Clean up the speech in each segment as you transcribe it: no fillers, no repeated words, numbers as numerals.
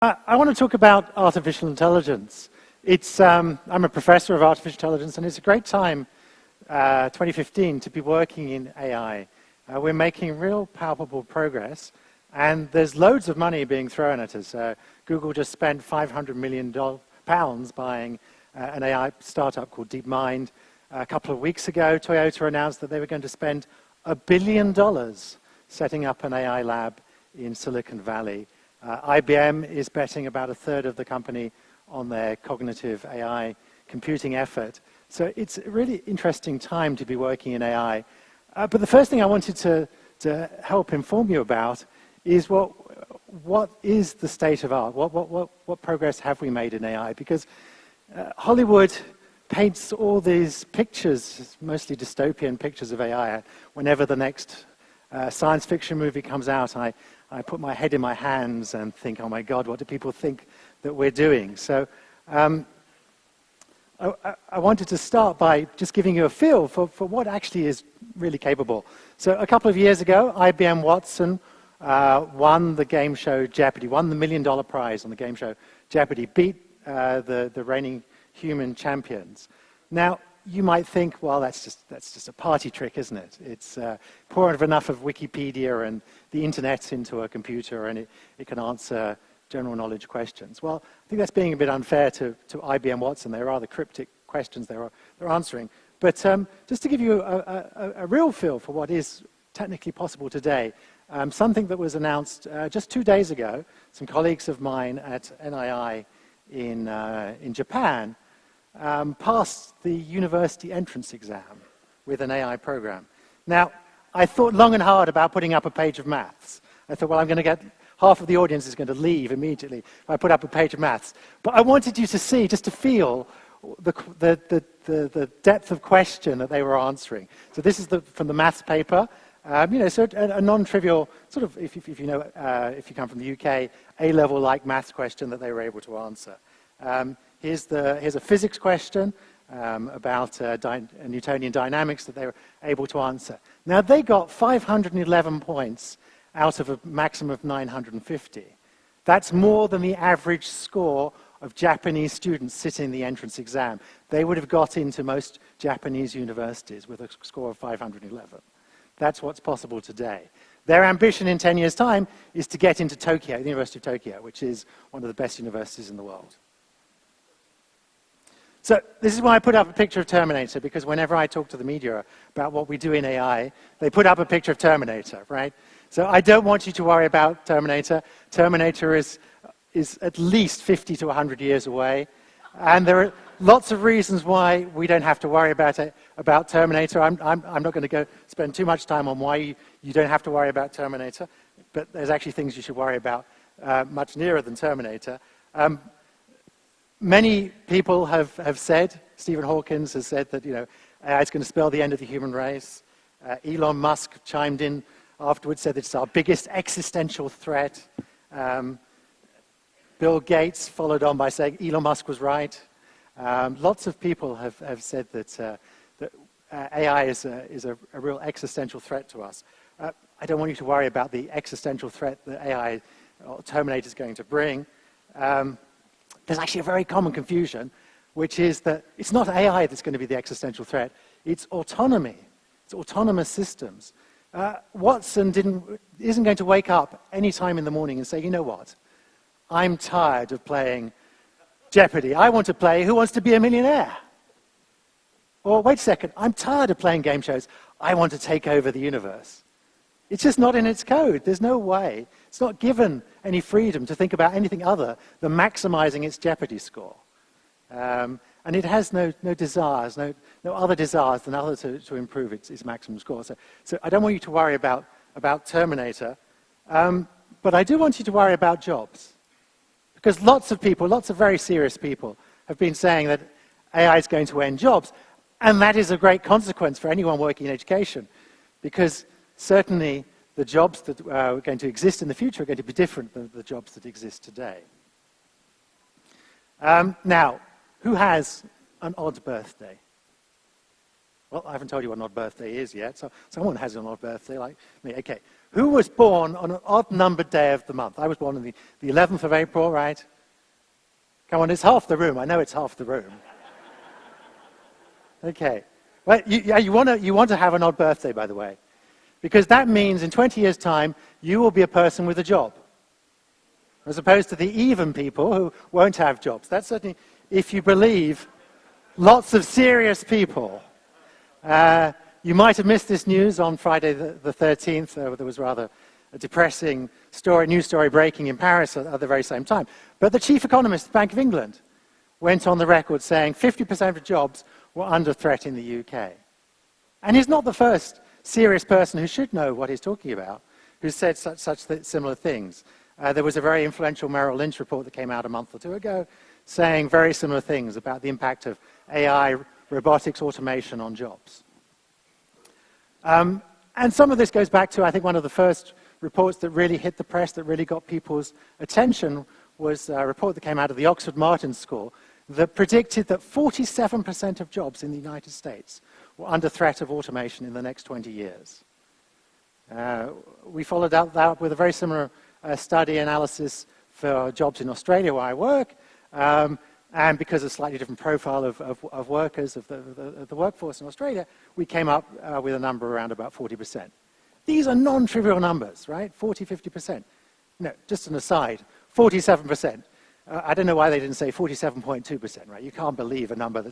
I want to talk about artificial intelligence. I'm a professor of artificial intelligence, and it's a great time, 2015, to be working in AI. We're making real palpable progress, and there's loads of money being thrown at us. Google just spent £500 million buying an AI startup called DeepMind. A couple of weeks ago, Toyota announced that they were going to spend $1 billion setting up an AI lab in Silicon Valley. IBM is betting about a third of the company on their cognitive AI computing effort. So it's a really interesting time to be working in AI. But the first thing I wanted to help inform you about is what is the state of art? What progress have we made in AI? Because Hollywood paints all these pictures, mostly dystopian pictures of AI. Whenever the next science fiction movie comes out, I put my head in my hands and think, oh my God, what do people think that we're doing? So I wanted to start by just giving you a feel for what actually is really capable. So a couple of years ago, IBM Watson won the game show Jeopardy, won the $1 million prize on the game show Jeopardy, beat the reigning human champions. Now, you might think, well, that's just a party trick, isn't it? It's pour enough of Wikipedia and the internet into a computer and it can answer general knowledge questions. Well, I think that's being a bit unfair to IBM Watson. There are the cryptic questions they're answering. But just to give you a real feel for what is technically possible today, something that was announced just 2 days ago, some colleagues of mine at NII in Japan passed the university entrance exam with an AI program. Now, I thought long and hard about putting up a page of maths. I thought, well, I'm going to get half of the audience is going to leave immediately if I put up a page of maths. But I wanted you to see, just to feel the depth of question that they were answering. So this is from the maths paper. So a non-trivial sort of, if you know, if you come from the UK, A-level-like maths question that they were able to answer. Here's a physics question about Newtonian dynamics that they were able to answer. Now, they got 511 points out of a maximum of 950. That's more than the average score of Japanese students sitting the entrance exam. They would have got into most Japanese universities with a score of 511. That's what's possible today. Their ambition in 10 years' time is to get into Tokyo, the University of Tokyo, which is one of the best universities in the world. So this is why I put up a picture of Terminator, because whenever I talk to the media about what we do in AI, they put up a picture of Terminator, right? So I don't want you to worry about Terminator. Terminator is at least 50 to 100 years away. And there are lots of reasons why we don't have to worry about Terminator. I'm not going to go spend too much time on why you don't have to worry about Terminator, but there's actually things you should worry about much nearer than Terminator. Many people have said, Stephen Hawkins has said that AI is going to spell the end of the human race. Elon Musk chimed in afterwards, said it's our biggest existential threat. Bill Gates followed on by saying Elon Musk was right. Lots of people have said that AI is a real existential threat to us. I don't want you to worry about the existential threat that AI or Terminator is going to bring. There's actually a very common confusion, which is that it's not AI that's going to be the existential threat, it's autonomy. It's autonomous systems. Watson isn't going to wake up any time in the morning and say, you know what, I'm tired of playing Jeopardy. I want to play Who Wants to Be a Millionaire? Or wait a second, I'm tired of playing game shows. I want to take over the universe. It's just not in its code. There's no way. It's not given any freedom to think about anything other than maximizing its Jeopardy score. And it has no desires, no other desires than other to improve its maximum score. So I don't want you to worry about Terminator. But I do want you to worry about jobs. Because lots of people, lots of very serious people, have been saying that AI is going to end jobs. And that is a great consequence for anyone working in education. Because certainly the jobs that are going to exist in the future are going to be different than the jobs that exist today. Now, who has an odd birthday? Well, I haven't told you what an odd birthday is yet, so someone has an odd birthday like me. Okay, Who was born on an odd-numbered day of the month? I was born on the 11th of April, right? Come on, it's half the room. I know it's half the room. Okay. Well, you want to have an odd birthday, by the way, because that means in 20 years' time, you will be a person with a job, as opposed to the even people who won't have jobs. That's certainly, if you believe lots of serious people. You might have missed this news on Friday the 13th. There was rather a depressing news story breaking in Paris at the very same time. But the chief economist of the Bank of England went on the record saying 50% of jobs were under threat in the UK. And he's not the first serious person who should know what he's talking about who said such similar things. There was a very influential Merrill Lynch report that came out a month or two ago saying very similar things about the impact of AI, robotics, automation on jobs. And some of this goes back to, I think, one of the first reports that really hit the press, that really got people's attention, was a report that came out of the Oxford Martin School that predicted that 47% of jobs in the United States were under threat of automation in the next 20 years. We followed up that with a very similar study analysis for jobs in Australia, where I work, and because of a slightly different profile of workers, of the workforce in Australia, we came up with a number around about 40%. These are non-trivial numbers, right? 40, 50%. No, just an aside, 47%. I don't know why they didn't say 47.2%, right? You can't believe a number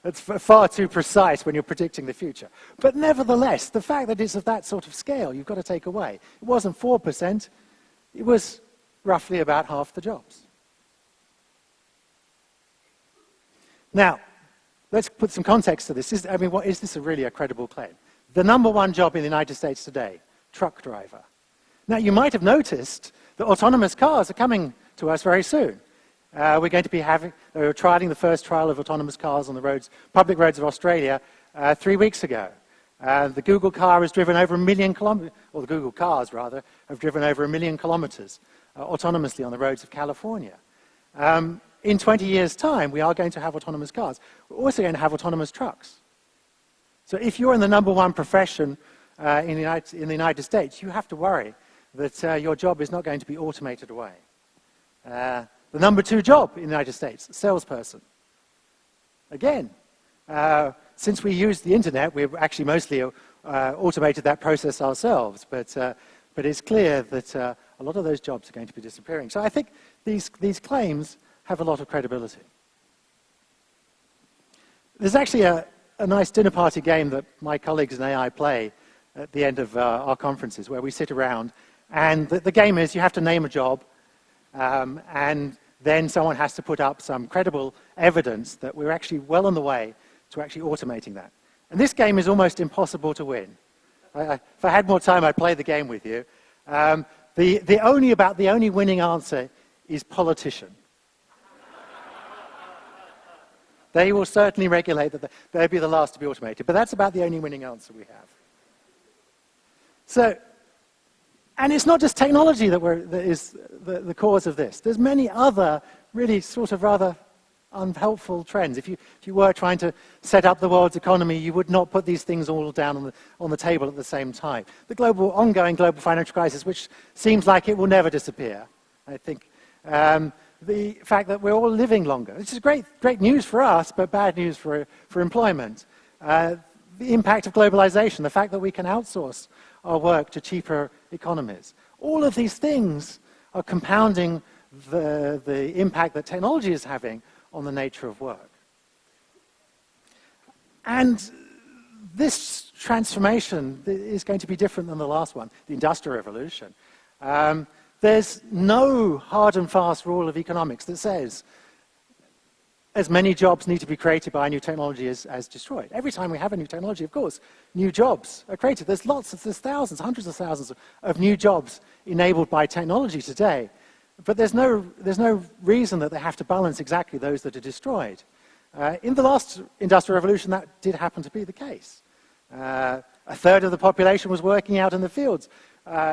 that's far too precise when you're predicting the future. But nevertheless, the fact that it's of that sort of scale, you've got to take away. It wasn't 4%, it was roughly about half the jobs. Now, let's put some context to this. Is this really a credible claim? The number one job in the United States today, truck driver. Now, you might have noticed that autonomous cars are coming to us very soon. We're going to be trialing the first trial of autonomous cars on the roads, public roads of Australia 3 weeks ago. The Google car has driven over 1 million kilometers, or the Google cars, rather, have driven over 1 million kilometers autonomously on the roads of California. In 20 years' time, we are going to have autonomous cars. We're also going to have autonomous trucks. So if you're in the number one profession in the United States, you have to worry that your job is not going to be automated away. The number two job in the United States, salesperson. Again, since we use the internet, we've actually mostly automated that process ourselves, but it's clear that a lot of those jobs are going to be disappearing. So I think these claims have a lot of credibility. There's actually a nice dinner party game that my colleagues in AI play at the end of our conferences, where we sit around, and the game is you have to name a job, and then someone has to put up some credible evidence that we're actually well on the way to actually automating that. And this game is almost impossible to win. If I had more time, I'd play the game with you. The only winning answer is politician. They will certainly regulate that they'll be the last to be automated, but that's about the only winning answer we have. So, and it's not just technology that is the cause of this. There's many other really sort of rather unhelpful trends. If you were trying to set up the world's economy, you would not put these things all down on the table at the same time. The ongoing global financial crisis, which seems like it will never disappear, I think. The fact that we're all living longer. This is great news for us, but bad news for employment. The impact of globalization, the fact that we can outsource our work to cheaper economies. All of these things are compounding the impact that technology is having on the nature of work. And this transformation is going to be different than the last one, the Industrial Revolution. There's no hard and fast rule of economics that says as many jobs need to be created by new technology as destroyed. Every time we have a new technology, of course, new jobs are created. There's thousands, hundreds of thousands of new jobs enabled by technology today. But there's no reason that they have to balance exactly those that are destroyed. In the last Industrial Revolution, that did happen to be the case. A third of the population was working out in the fields.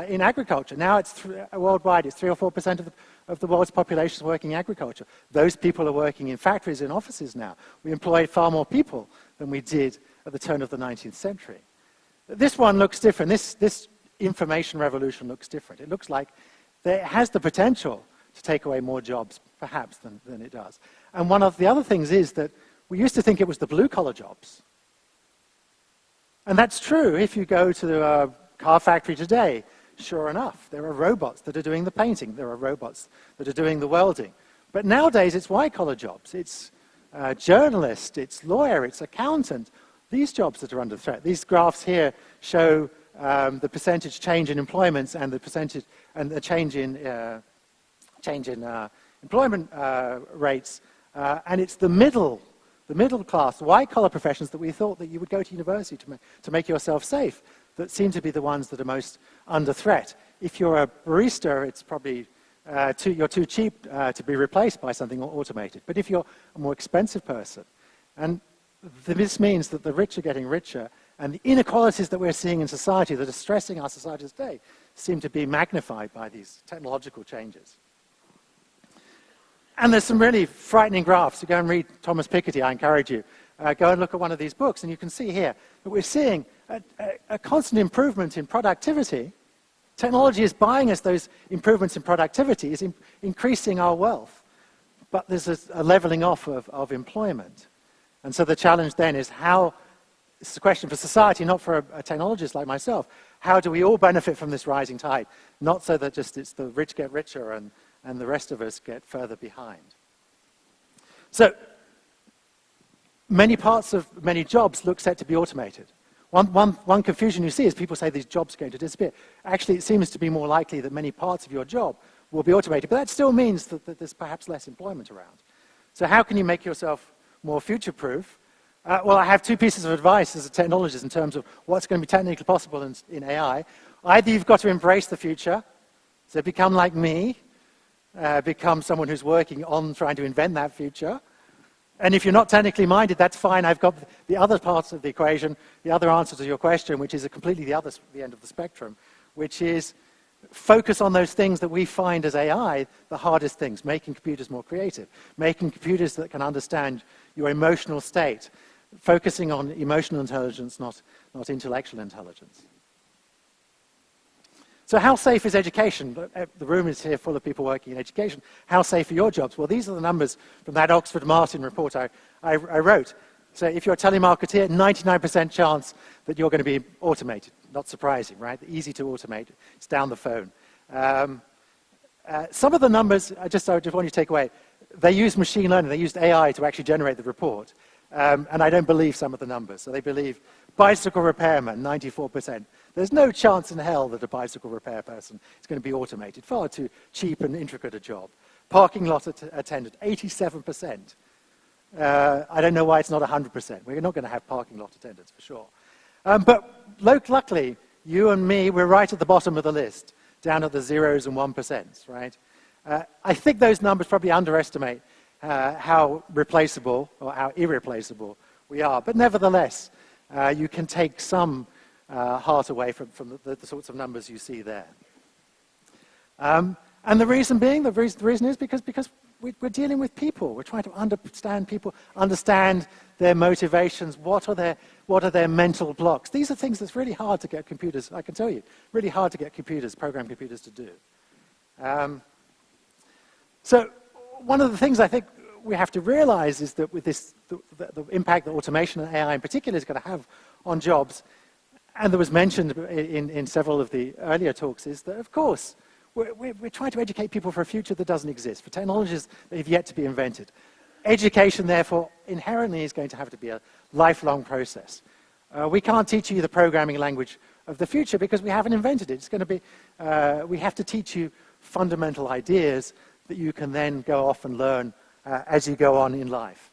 In agriculture. Now it's worldwide, it's 3 or 4% of the world's population is working in agriculture. Those people are working in factories and offices now. We employ far more people than we did at the turn of the 19th century. This one looks different. This information revolution looks different. It looks like it has the potential to take away more jobs, perhaps, than it does. And one of the other things is that we used to think it was the blue-collar jobs. And that's true. If you go to a car factory today, sure enough, there are robots that are doing the painting. There are robots that are doing the welding. But nowadays, it's white-collar jobs. It's journalist, it's lawyer, it's accountant. These jobs that are under threat. These graphs here show the percentage change in employment and the percentage and the change in employment rates. And it's the middle class, white-collar professions that we thought that you would go to university to make yourself safe, that seem to be the ones that are most under threat. If you're a barista, it's probably you're too cheap to be replaced by something automated. But if you're a more expensive person, and this means that the rich are getting richer, and the inequalities that we're seeing in society that are stressing our society today seem to be magnified by these technological changes. And there's some really frightening graphs. You go and read Thomas Piketty, I encourage you. Go and look at one of these books, and you can see here that we're seeing a constant improvement in productivity. Technology is buying us those improvements in productivity, is increasing our wealth. But there's a leveling off of employment. And so the challenge then is how, this is a question for society, not for a technologist like myself, how do we all benefit from this rising tide? Not so that just it's the rich get richer and the rest of us get further behind. So, many parts of many jobs look set to be automated. One confusion you see is people say these jobs are going to disappear. Actually, it seems to be more likely that many parts of your job will be automated, but that still means that there's perhaps less employment around. So how can you make yourself more future-proof? Well, I have two pieces of advice as a technologist in terms of what's going to be technically possible in AI. Either you've got to embrace the future, so become like me, become someone who's working on trying to invent that future. And if you're not technically minded, that's fine. I've got the other parts of the equation, the other answer to your question, which is completely the end of the spectrum, which is focus on those things that we find as AI the hardest things, making computers more creative, making computers that can understand your emotional state, focusing on emotional intelligence, not intellectual intelligence. So how safe is education? The room is here full of people working in education. How safe are your jobs? Well, these are the numbers from that Oxford Martin report I wrote. So if you're a telemarketer, 99% chance that you're going to be automated. Not surprising, right? Easy to automate. It's down the phone. Some of the numbers, I just want you to take away. They used machine learning. They used AI to actually generate the report. And I don't believe some of the numbers. So they believe bicycle repairman, 94%. There's no chance in hell that a bicycle repair person is going to be automated. Far too cheap and intricate a job. Parking lot attendant, 87%. I don't know why it's not 100%. We're not going to have parking lot attendants for sure. But luckily, you and me, we're right at the bottom of the list, down at the 0s and 1%, right? I think those numbers probably underestimate how replaceable or how irreplaceable we are. But nevertheless, you can take some heart away from the sorts of numbers you see there. And the reason being, the reason is because we're dealing with people. We're trying to understand people, understand their motivations. What are their mental blocks? These are things that's really hard to get computers, I can tell you, really hard to get program computers to do. So one of the things I think we have to realize is that with this, the impact that automation and AI in particular is going to have on jobs, and that was mentioned in several of the earlier talks, is that, of course, we're trying to educate people for a future that doesn't exist, for technologies that have yet to be invented. Education, therefore, inherently is going to have to be a lifelong process. We can't teach you the programming language of the future because we haven't invented it. It's going to be, we have to teach you fundamental ideas that you can then go off and learn as you go on in life.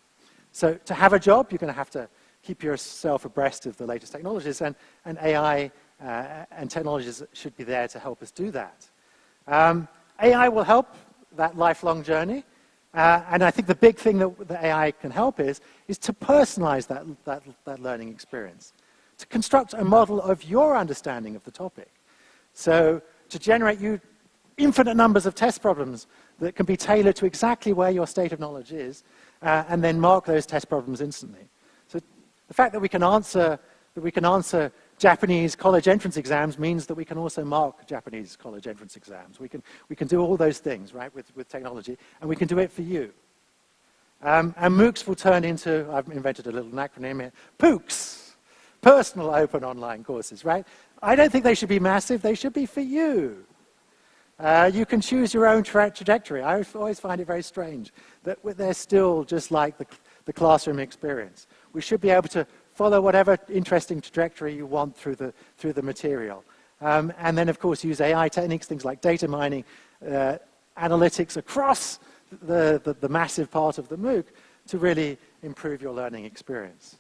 So to have a job, you're going to have to keep yourself abreast of the latest technologies, and AI and technologies should be there to help us do that. AI will help that lifelong journey, and I think the big thing that AI can help is to personalize that learning experience, to construct a model of your understanding of the topic. So to generate you infinite numbers of test problems that can be tailored to exactly where your state of knowledge is, and then mark those test problems instantly. So the fact that we can answer Japanese college entrance exams means that we can also mark Japanese college entrance exams. We can do all those things, right, with technology, and we can do it for you. And MOOCs will turn into, I've invented a little acronym here, POOCs, personal open online courses, right? I don't think they should be massive, they should be for you. You can choose your own trajectory. I always find it very strange that they're still just like the classroom experience. We should be able to follow whatever interesting trajectory you want through the material. And then, of course, use AI techniques, things like data mining, analytics across the massive part of the MOOC to really improve your learning experience.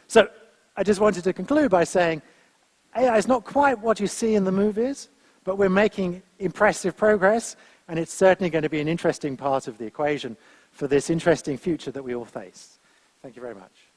So I just wanted to conclude by saying AI is not quite what you see in the movies, but we're making impressive progress, and it's certainly going to be an interesting part of the equation for this interesting future that we all face. Thank you very much.